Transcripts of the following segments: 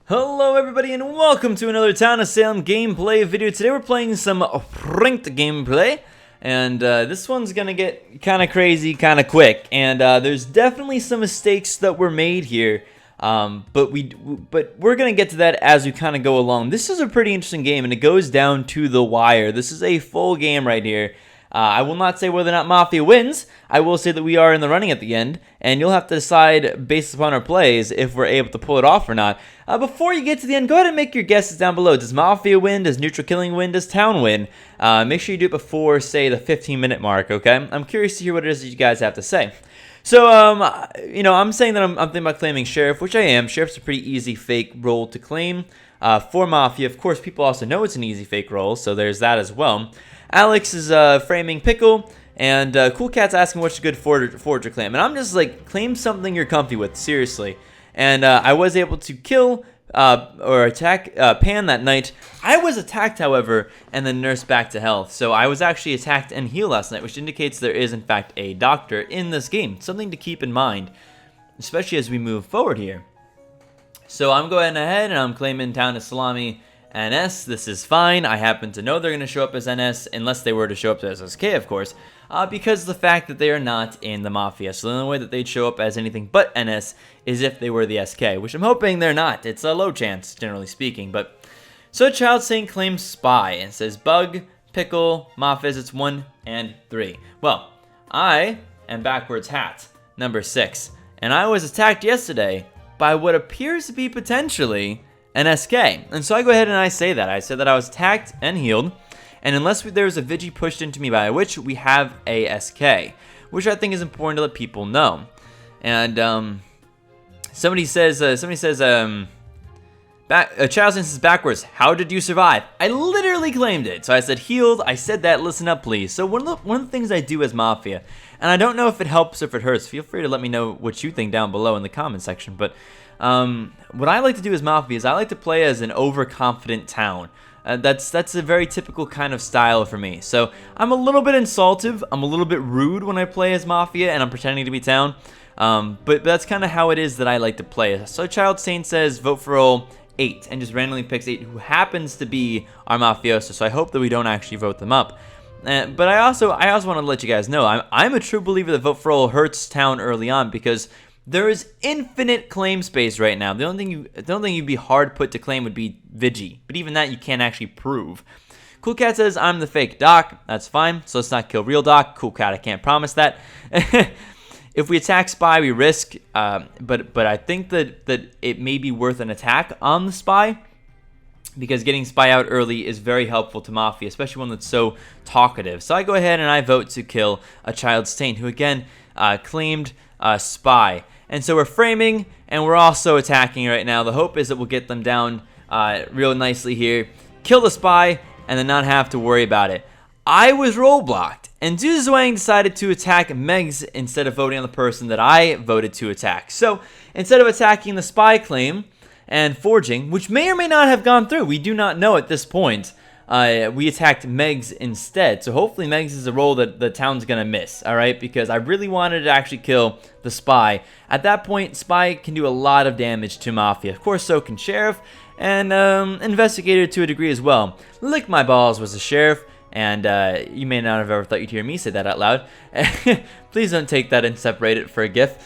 Hello everybody and welcome to another Town of Salem gameplay video. Today we're playing some ranked gameplay, and this one's gonna get kind of crazy kind of quick, and there's definitely some mistakes that were made here, but we're gonna get to that as we kind of go along. This is a pretty interesting game and it goes down to the wire. This is a full game right here. I will not say whether or not Mafia wins. I will say that we are in the running at the end, and you'll have to decide based upon our plays if we're able to pull it off or not. Before you get to the end, go ahead and make your guesses down below. Does Mafia win? Does Neutral Killing win? Does Town win? Make sure you do it before, say, the 15-minute mark, okay? I'm curious to hear what it is that you guys have to say. So, I'm saying that I'm thinking about claiming Sheriff, which I am. Sheriff's a pretty easy fake role to claim. For Mafia, of course, people also know it's an easy fake role, so there's that as well. Alex is framing Pickle, and Cool Cat's asking what's a good forger claim. And I'm just like, claim something you're comfy with, seriously. And I was able to kill or attack Pan that night. I was attacked, however, and then nursed back to health. So I was actually attacked and healed last night, which indicates there is, in fact, a doctor in this game. Something to keep in mind, especially as we move forward here. So I'm going ahead, and I'm claiming Town of Salami NS. This is fine. I happen to know they're going to show up as NS, unless they were to show up as SK, of course, because of the fact that they are not in the Mafia. So the only way that they'd show up as anything but NS is if they were the SK, which I'm hoping they're not. It's a low chance, generally speaking. But so Child Saint claims Spy and says Bug, Pickle, Mafia, it's 1 and 3. Well, I am backwards hat, number 6, and I was attacked yesterday by what appears to be potentially an SK. And so I go ahead and I say that. I said that I was attacked and healed, and unless there was a Vigi pushed into me by a witch, we have a SK, which I think is important to let people know. And somebody says, Child Saint says backwards, how did you survive? I literally claimed it. So I said healed, I said that, listen up please. So one of the things I do as Mafia, and I don't know if it helps or if it hurts, feel free to let me know what you think down below in the comment section, but what I like to do as Mafia is I like to play as an overconfident town. That's a very typical kind of style for me. So I'm a little bit insultive, I'm a little bit rude when I play as Mafia and I'm pretending to be town. But that's kind of how it is that I like to play. So Child Saint says vote for all 8 and just randomly picks 8 who happens to be our mafioso. So I hope that we don't actually vote them up. But I also want to let you guys know I'm a true believer that vote for all hurts town early on because there is infinite claim space right now. The only thing you'd be hard put to claim would be Vigi, but even that you can't actually prove. Cool Cat says I'm the fake Doc. That's fine. So let's not kill real Doc. Cool Cat, I can't promise that. If we attack Spy, we risk. But I think that it may be worth an attack on the Spy, because getting Spy out early is very helpful to Mafia, especially one that's so talkative. So I go ahead and I vote to kill a Child Saint, who again claimed Spy. And so we're framing, and we're also attacking right now. The hope is that we'll get them down real nicely here, kill the Spy, and then not have to worry about it. I was role blocked, and Zuzwang decided to attack Megs instead of voting on the person that I voted to attack. So instead of attacking the Spy claim and forging, which may or may not have gone through, we do not know at this point, we attacked Megs instead. So hopefully Megs is a role that the town's gonna miss, alright? Because I really wanted to actually kill the Spy. At that point, Spy can do a lot of damage to Mafia. Of course, so can Sheriff, and Investigator to a degree as well. Lick My Balls was the Sheriff, and you may not have ever thought you'd hear me say that out loud. Please don't take that and separate it for a gif.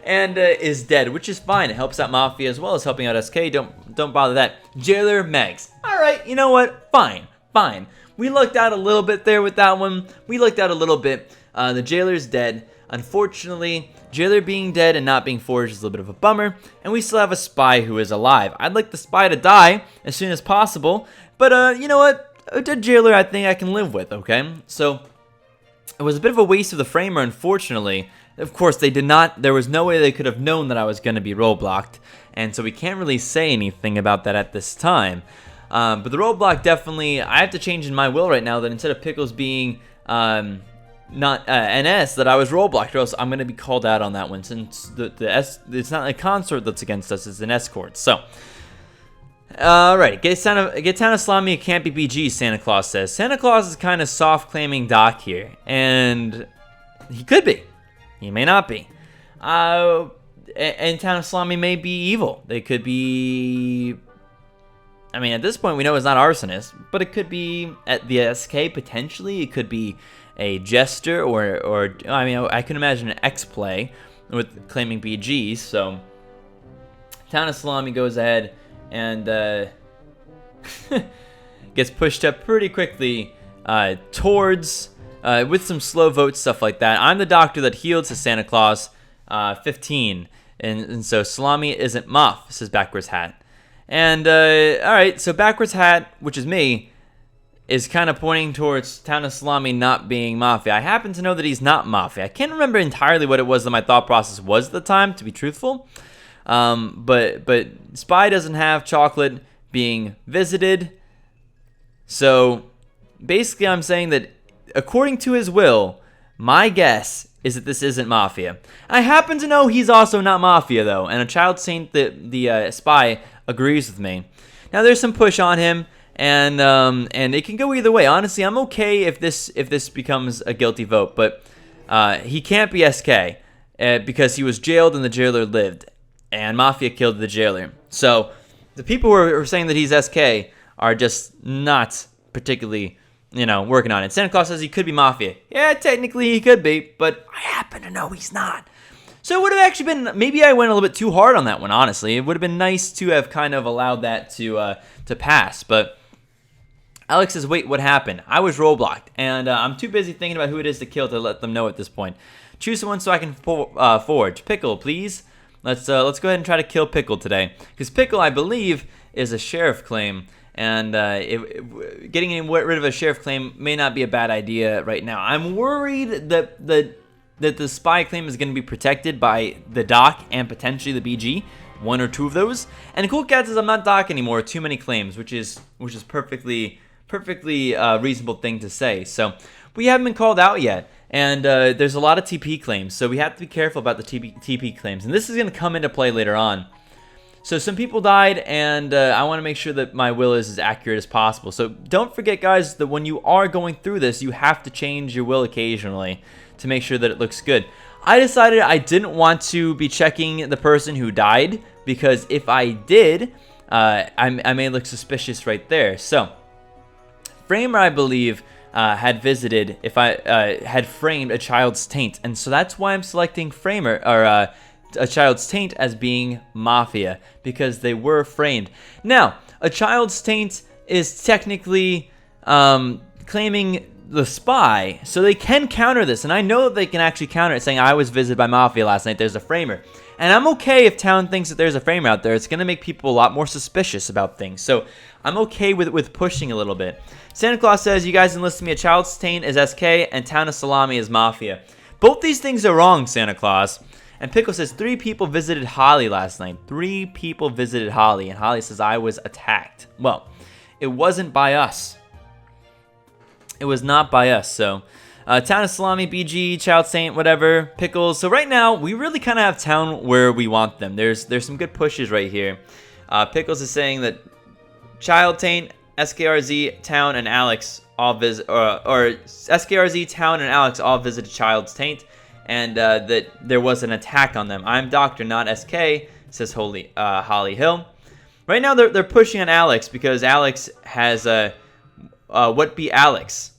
And is dead, which is fine. It helps out Mafia as well as helping out SK. Don't bother that. Jailor Megs. Alright, you know what? Fine. We lucked out a little bit there with that one. We lucked out a little bit. The Jailor's dead. Unfortunately, Jailor being dead and not being forged is a little bit of a bummer. And we still have a Spy who is alive. I'd like the Spy to die as soon as possible. But you know what? A dead Jailor I think I can live with, okay? So it was a bit of a waste of the framer, unfortunately. Of course, they did not. There was no way they could have known that I was going to be roadblocked, and so we can't really say anything about that at this time. But the roadblock definitely, I have to change in my will right now that instead of Pickles being not NS, that I was roadblocked, or else I'm going to be called out on that one, since it's not a consort that's against us, it's an escort. So, alright, get Town of Salami, it can't be BG, Santa Claus says. Santa Claus is kind of soft claiming Doc here, and he could be. He may not be. and Town of Salami may be evil. They could be. I mean, at this point, we know it's not arsonist, but it could be at the SK potentially. It could be a jester, or I mean, I can imagine an X play with claiming BG. So, Town of Salami goes ahead and gets pushed up pretty quickly towards with some slow votes, stuff like that. I'm the doctor that healed, says Santa Claus 15, and so Salami isn't Muff, says Backwards Hat. And, alright, so Backwards Hat, which is me, is kind of pointing towards Town of Salami not being Mafia. I happen to know that he's not Mafia. I can't remember entirely what it was that my thought process was at the time, to be truthful. But Spy doesn't have Chocolate being visited. So, basically I'm saying that, according to his will, my guess is that this isn't Mafia. I happen to know he's also not Mafia, though, and a Child Saint, the Spy, agrees with me. Now there's some push on him, and it can go either way. Honestly, I'm okay if this becomes a guilty vote, but he can't be SK because he was jailed and the jailer lived, and Mafia killed the jailer. So the people who are saying that he's SK are just not particularly, working on it. Santa Claus says he could be Mafia. Yeah, technically he could be, but I happen to know he's not. So it would have actually been, maybe I went a little bit too hard on that one, honestly. It would have been nice to have kind of allowed that to pass. But Alex says, wait, what happened? I was roadblocked, and I'm too busy thinking about who it is to kill to let them know at this point. Choose someone so I can forge. Pickle, please. Let's go ahead and try to kill Pickle today. Because Pickle, I believe, is a sheriff claim. And getting rid of a sheriff claim may not be a bad idea right now. I'm worried that the Spy claim is going to be protected by the Doc and potentially the BG, one or two of those. And Cool Cat says I'm not Doc anymore. Too many claims, which is perfectly reasonable thing to say. So we haven't been called out yet, and there's a lot of TP claims, so we have to be careful about the TP claims. And this is going to come into play later on. So some people died, and I want to make sure that my will is as accurate as possible. So don't forget, guys, that when you are going through this, you have to change your will occasionally to make sure that it looks good. I decided I didn't want to be checking the person who died, because if I did, I may look suspicious right there. So Framer, I believe, had visited, if I had framed a Child's Taint, and so that's why I'm selecting Framer, or a Child's Taint as being Mafia, because they were framed. Now, a Child's Taint is technically claiming the Spy, so they can counter this, and I know that they can actually counter it, saying I was visited by Mafia last night, there's a Framer. And I'm okay if Town thinks that there's a Framer out there. It's going to make people a lot more suspicious about things, so I'm okay with pushing a little bit. Santa Claus says, you guys enlisted me a Child's Taint as SK, and Town of Salami as Mafia. Both these things are wrong, Santa Claus. And Pickle says 3 people visited Holly last night. 3 people visited Holly, and Holly says I was attacked. Well, it wasn't by us. It was not by us. So, Town of Salami, BG, Child Saint, whatever, Pickles. So right now, we really kind of have Town where we want them. There's some good pushes right here. Pickles is saying that Child Saint, SKRZ, Town, and Alex all visit, or SKRZ, Town, and Alex all visited Child's Taint, and that there was an attack on them. I'm Doctor, not SK, says Holly Hill. Right now, they're pushing on Alex because Alex has what be Alex.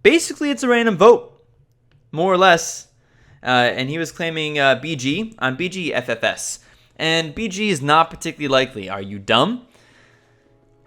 Basically, it's a random vote, more or less. And he was claiming BG on BG FFS. And BG is not particularly likely. Are you dumb?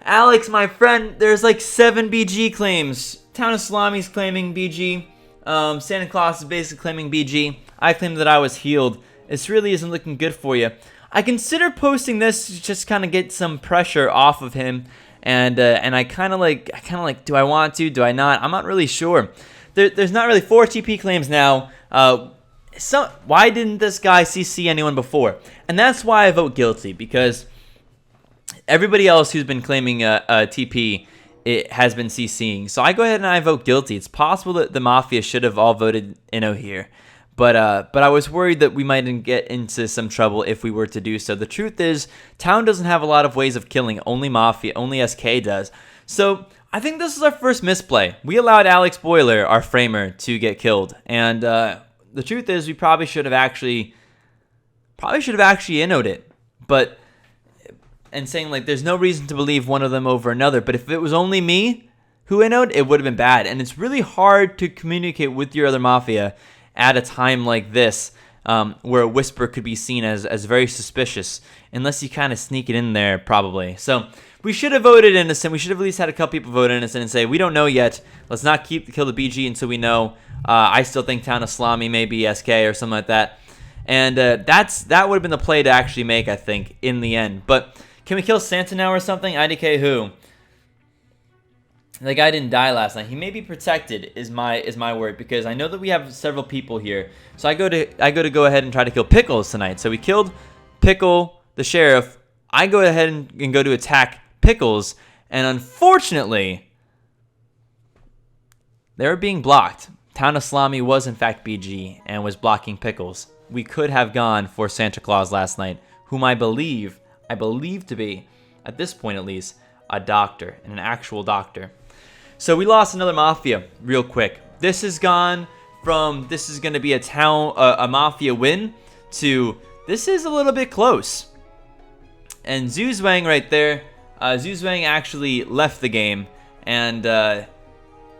Alex, my friend, there's like 7 BG claims. Town of Salami's claiming BG. Santa Claus is basically claiming BG. I claim that I was healed. This really isn't looking good for you. I consider posting this to just kind of get some pressure off of him. And I kind of like, do I want to? Do I not? I'm not really sure. There's not really 4 TP claims now. Why didn't this guy CC anyone before? And that's why I vote guilty, because everybody else who's been claiming TP has been CCing. So I go ahead and I vote guilty. It's possible that the Mafia should have all voted Inno here. But I was worried that we might get into some trouble if we were to do so. The truth is, Town doesn't have a lot of ways of killing. Only Mafia, only SK does. So I think this is our first misplay. We allowed Alex Boiler, our framer, to get killed. And the truth is, we probably should have actually Probably should have actually innoed it, but and saying like there's no reason to believe one of them over another. But if it was only me who innoed, it would have been bad. And it's really hard to communicate with your other Mafia at a time like this, where a whisper could be seen as very suspicious, unless you kind of sneak it in there, probably. So we should have voted innocent. We should have at least had a couple people vote innocent and say, we don't know yet. Let's not kill the BG until we know. I still think Town of Salami, maybe SK or something like that. And that would have been the play to actually make, I think, in the end. But can we kill Santa now or something? IDK who? The guy didn't die last night. He may be protected, is my word, because I know that we have several people here. So I go to go ahead and try to kill Pickles tonight. So we killed Pickle, the sheriff. I go ahead and go to attack Pickles, and unfortunately, they were being blocked. Town of Salami was in fact BG and was blocking Pickles. We could have gone for Santa Claus last night, whom I believe to be, at this point at least, a doctor, and an actual doctor. So we lost another Mafia real quick. This has gone from this is going to be a Mafia win to this is a little bit close. And Zuzwang right there, Zuzwang actually left the game, and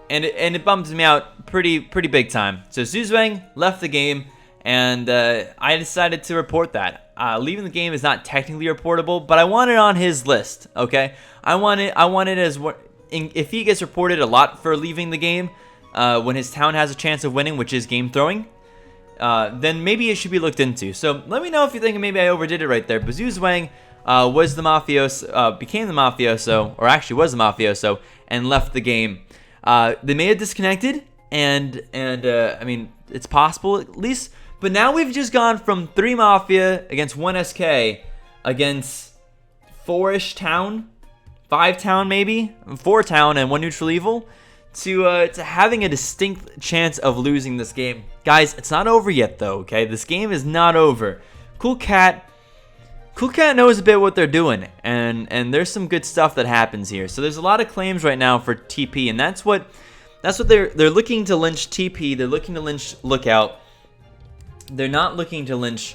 it bums me out pretty big time. So Zuzwang left the game, and I decided to report that. Leaving the game is not technically reportable, but I want it on his list. Okay, I want it as what if he gets reported a lot for leaving the game when his town has a chance of winning, which is game throwing. Then maybe it should be looked into. So let me know if you think maybe I overdid it right there. But Zuzwang was the mafioso, became the mafioso, or actually was the mafioso, and left the game. They may have disconnected, and I mean it's possible at least. But now we've just gone from 3 Mafia against 1 SK against 4-ish town, 5 town maybe, 4 town and 1 neutral evil, to having a distinct chance of losing this game. Guys, it's not over yet though, okay? This game is not over. Cool Cat knows a bit what they're doing, and there's some good stuff that happens here. So there's a lot of claims right now for TP, and that's what they're looking to lynch TP. They're looking to lynch Lookout. They're not looking to lynch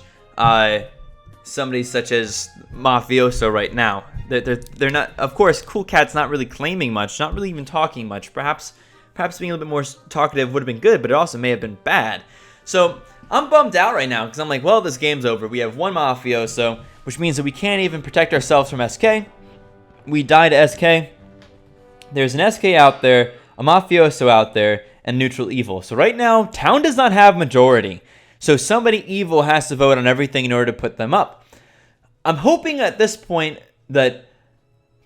somebody such as Mafioso right now. They're not. Of course, Cool Cat's not really claiming much, not really even talking much. Perhaps being a little bit more talkative would have been good, but it also may have been bad. So I'm bummed out right now because I'm like, well, this game's over. We have 1 Mafioso, which means that we can't even protect ourselves from SK. We die to SK. There's an SK out there, a Mafioso out there, and neutral evil. So right now, town does not have majority. So somebody evil has to vote on everything in order to put them up. I'm hoping at this point that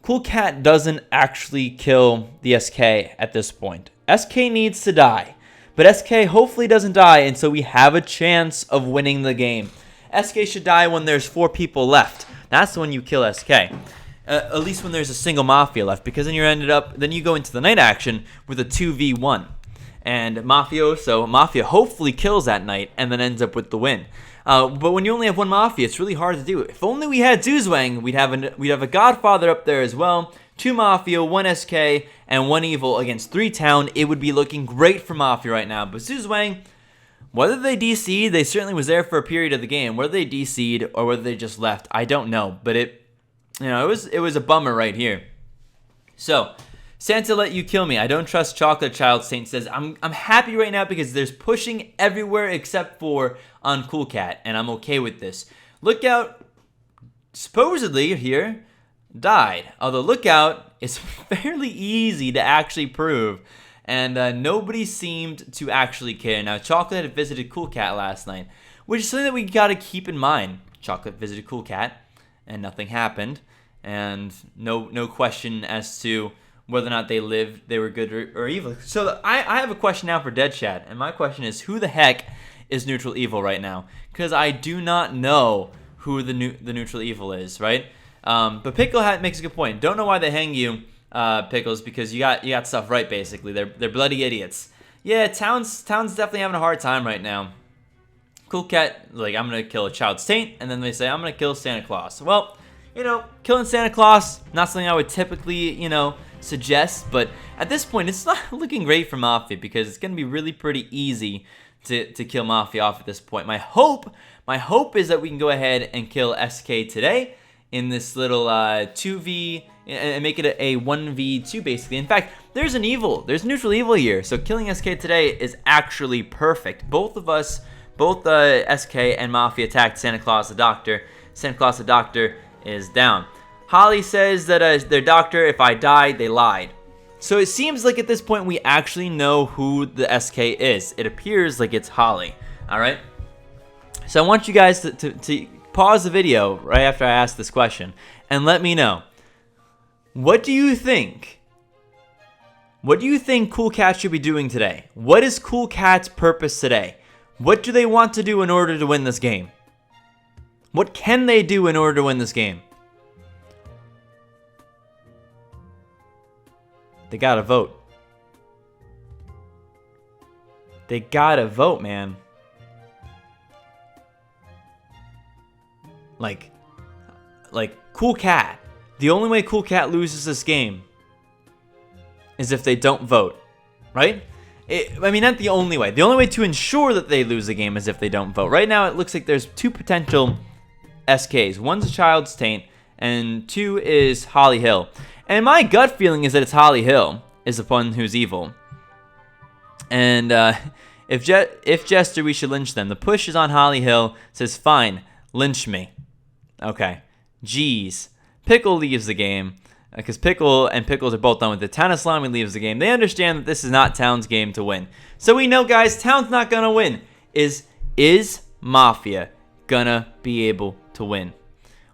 Cool Cat doesn't actually kill the SK at this point. SK needs to die. But SK hopefully doesn't die, and so we have a chance of winning the game. SK should die when there's 4 people left. That's when you kill SK. At least when there's a single Mafia left, because then you go into the night action with a 2v1. And Mafia hopefully kills that night and then ends up with the win. But when you only have 1 Mafia, it's really hard to do. If only we had Zuzwang, we'd have a Godfather up there as well. 2 Mafia, 1 SK, and 1 Evil against 3 Town. It would be looking great for Mafia right now. But Zuzwang, whether they DC'd, they certainly was there for a period of the game. Whether they DC'd or whether they just left, I don't know. But it was a bummer right here. So Santa let you kill me. I don't trust Chocolate Child. Saint says, I'm happy right now because there's pushing everywhere except for on Cool Cat, and I'm okay with this. Lookout, supposedly here, died. Although Lookout is fairly easy to actually prove, and nobody seemed to actually care. Now, Chocolate had visited Cool Cat last night, which is something that we gotta keep in mind. Chocolate visited Cool Cat, and nothing happened, and no question as to whether or not they were good or evil. So I have a question now for Dead Chat, and my question is, who the heck is neutral evil right now? Because I do not know who the neutral evil is, right? But Pickle Hat makes a good point. Don't know why they hang you, Pickles, because you got stuff right, basically. They're bloody idiots. Yeah, Town's definitely having a hard time right now. Cool Cat, like, I'm going to kill a child saint, and then they say, I'm going to kill Santa Claus. Well, killing Santa Claus, not something I would typically, suggest, but at this point, it's not looking great for Mafia because it's going to be really pretty easy to kill Mafia off at this point. My hope is that we can go ahead and kill SK today in this little 2v and make it a 1v2 basically. In fact, there's neutral evil here, so killing SK today is actually perfect. Both of us, both SK and Mafia attacked Santa Claus the Doctor. Santa Claus the Doctor is down. Holly says that their doctor, if I died, they lied. So it seems like at this point we actually know who the SK is. It appears like it's Holly. Alright? So I want you guys to pause the video right after I ask this question and let me know. What do you think? What do you think Cool Cat should be doing today? What is Cool Cat's purpose today? What do they want to do in order to win this game? What can they do in order to win this game? They gotta vote. They gotta vote, man. Like Cool Cat. The only way Cool Cat loses this game is if they don't vote, right? I mean, not the only way. The only way to ensure that they lose the game is if they don't vote. Right now, it looks like there's two potential SKs. One's a Child's Taint, and two is Holly Hill. And my gut feeling is that it's Holly Hill is the one who's evil. And if Jester, we should lynch them. The push is on Holly Hill. Says, fine, lynch me. Okay. Jeez. Pickle leaves the game. Because Pickle and Pickles are both done with it. Town of Salami leaves the game. They understand that this is not Town's game to win. So we know, guys, Town's not going to win. Is Mafia going to be able to win?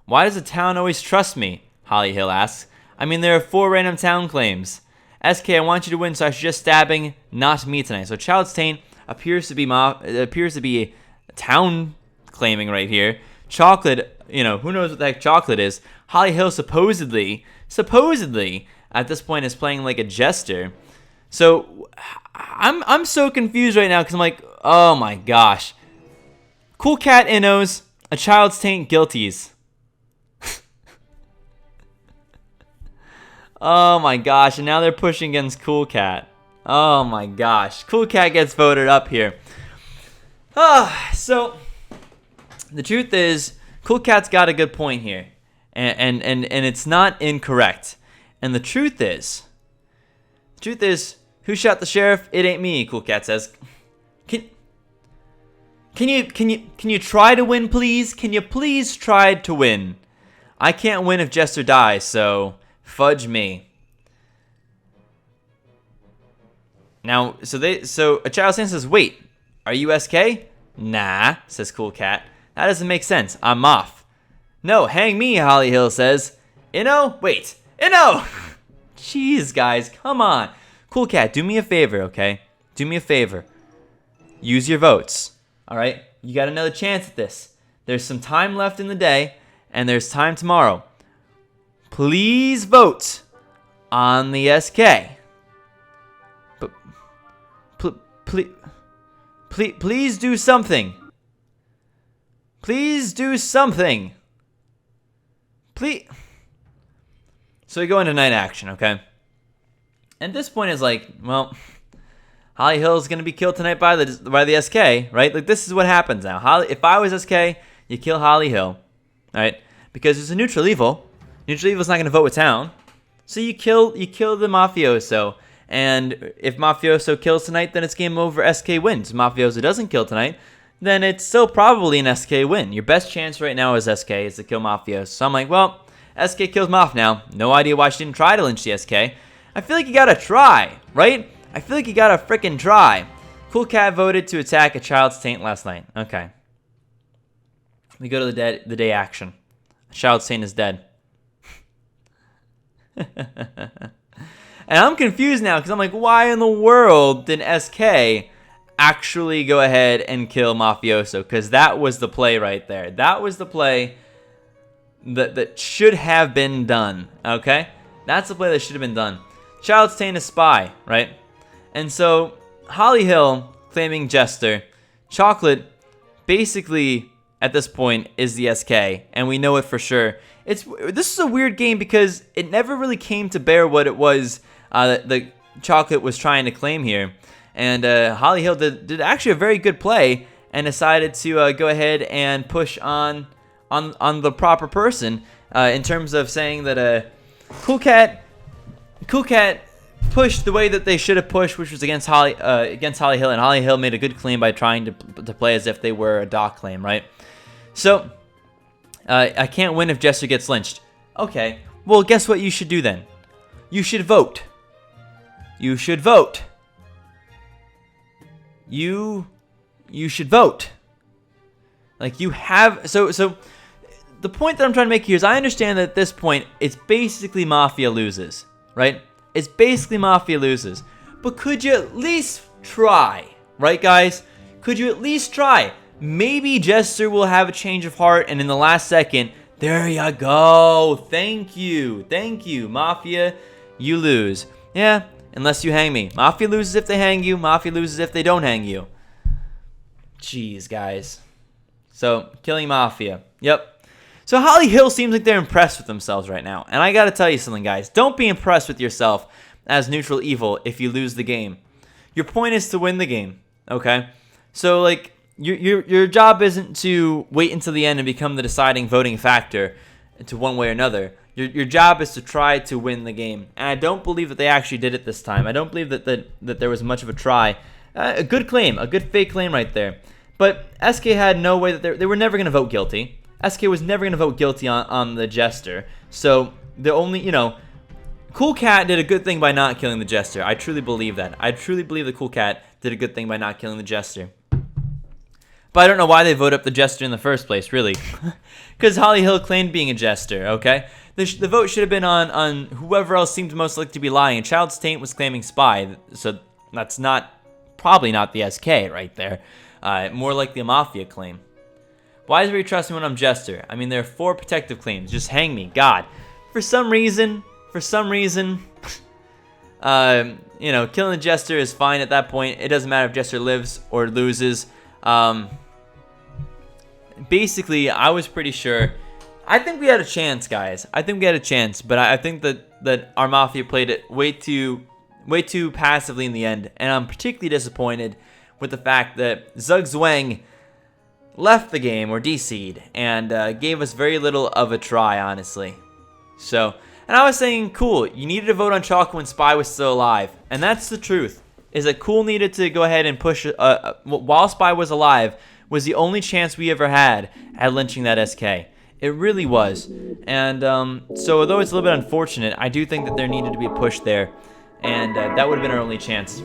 Why does the Town always trust me? Holly Hill asks. I mean, there are 4 random Town claims. SK, I want you to win, so I suggest stabbing, not me tonight. So Child's Taint appears to be Town claiming right here. Chocolate, you know, who knows what the heck Chocolate is. Holly Hill supposedly at this point is playing like a jester. So I'm so confused right now because I'm like, oh my gosh. Cool Cat innos, a Child's Taint guilties. Oh my gosh, and now they're pushing against Cool Cat. Oh my gosh. Cool Cat gets voted up here. So the truth is, Cool Cat's got a good point here. And it's not incorrect. And the truth is, who shot the sheriff? It ain't me, Cool Cat says. Can you try to win, please? Can you please try to win? I can't win if Jester dies, so fudge me. Now, so a Child Saint says, wait, are you SK? Nah, says Cool Cat. That doesn't make sense. I'm off. No, hang me, Holly Hill says. Inno? Wait. Inno! Jeez, guys, come on. Cool Cat, do me a favor, okay? Do me a favor. Use your votes, all right? You got another chance at this. There's some time left in the day, and there's time tomorrow. Please vote on the SK. But please do something. Please do something. Please. So we go into night action, okay? And this point is like, well, Holly Hill is gonna be killed tonight by the SK, right? Like this is what happens now. If I was SK, you kill Holly Hill, right? Because it's a neutral evil. Neutral evil's not gonna vote with Town, so you kill the mafioso. And if mafioso kills tonight, then it's game over. SK wins. If mafioso doesn't kill tonight, then it's still probably an SK win. Your best chance right now as SK is to kill mafioso. So I'm like, well, SK kills Maf now. No idea why she didn't try to lynch the SK. I feel like you gotta try, right? I feel like you gotta frickin' try. Cool Cat voted to attack a Child's Taint last night. Okay. We go to the day action. A Child's Taint is dead. And I'm confused now because I'm like, why in the world did SK actually go ahead and kill Mafioso? Because that was the play right there. That was the play that should have been done. Okay? That's the play that should have been done. Child's Taint is spy, right? And so Holly Hill claiming Jester. Chocolate basically at this point is the SK, and we know it for sure. This is a weird game because it never really came to bear what it was that the Chocolate was trying to claim here. And Holly Hill did actually a very good play and decided to go ahead and push on the proper person in terms of saying that Cool Cat pushed the way that they should have pushed, which was against Holly Hill, and Holly Hill made a good claim by trying to play as if they were a dock claim, right? So I can't win if Jester gets lynched. Okay, well, guess what you should do then? You should vote. You should vote. You should vote. Like, you have... So the point that I'm trying to make here is I understand that at this point, it's basically Mafia loses, right? It's basically Mafia loses. But could you at least try, right, guys? Could you at least try? Maybe Jester will have a change of heart, and in the last second, there you go. Thank you. Thank you. Mafia, you lose. Yeah, unless you hang me. Mafia loses if they hang you. Mafia loses if they don't hang you. Jeez, guys. So, killing Mafia. Yep. So Holly Hill seems like they're impressed with themselves right now. And I gotta tell you something, guys. Don't be impressed with yourself as neutral evil if you lose the game. Your point is to win the game, okay? So, like, your job isn't to wait until the end and become the deciding voting factor to one way or another. Your job is to try to win the game. And I don't believe that they actually did it this time. I don't believe that there was much of a try. A good claim, a good fake claim right there. But SK had no way that they were never going to vote guilty. SK was never going to vote guilty on the Jester. So, the only, Cool Cat did a good thing by not killing the Jester. I truly believe that. I truly believe the Cool Cat did a good thing by not killing the Jester. But I don't know why they voted up the Jester in the first place, really. Because Holly Hill claimed being a Jester, okay? The vote should have been on whoever else seemed most likely to be lying. Child's Taint was claiming Spy, so that's probably not the SK right there. More likely a Mafia claim. Why is it you trust me when I'm Jester? I mean, there are 4 protective claims. Just hang me. God. For some reason, killing the Jester is fine at that point. It doesn't matter if Jester lives or loses. Basically, I was pretty sure. I think we had a chance, guys. I think we had a chance, but I think that our Mafia played it way too passively in the end, and I'm particularly disappointed with the fact that Zug Zwang left the game, or DC'd, and gave us very little of a try, honestly. So, and I was saying, cool, you needed to vote on Chalk when Spy was still alive, and that's the truth, is that Cool needed to go ahead and push, while Spy was alive, was the only chance we ever had at lynching that SK. It really was. And so although it's a little bit unfortunate, I do think that there needed to be a push there, and that would have been our only chance.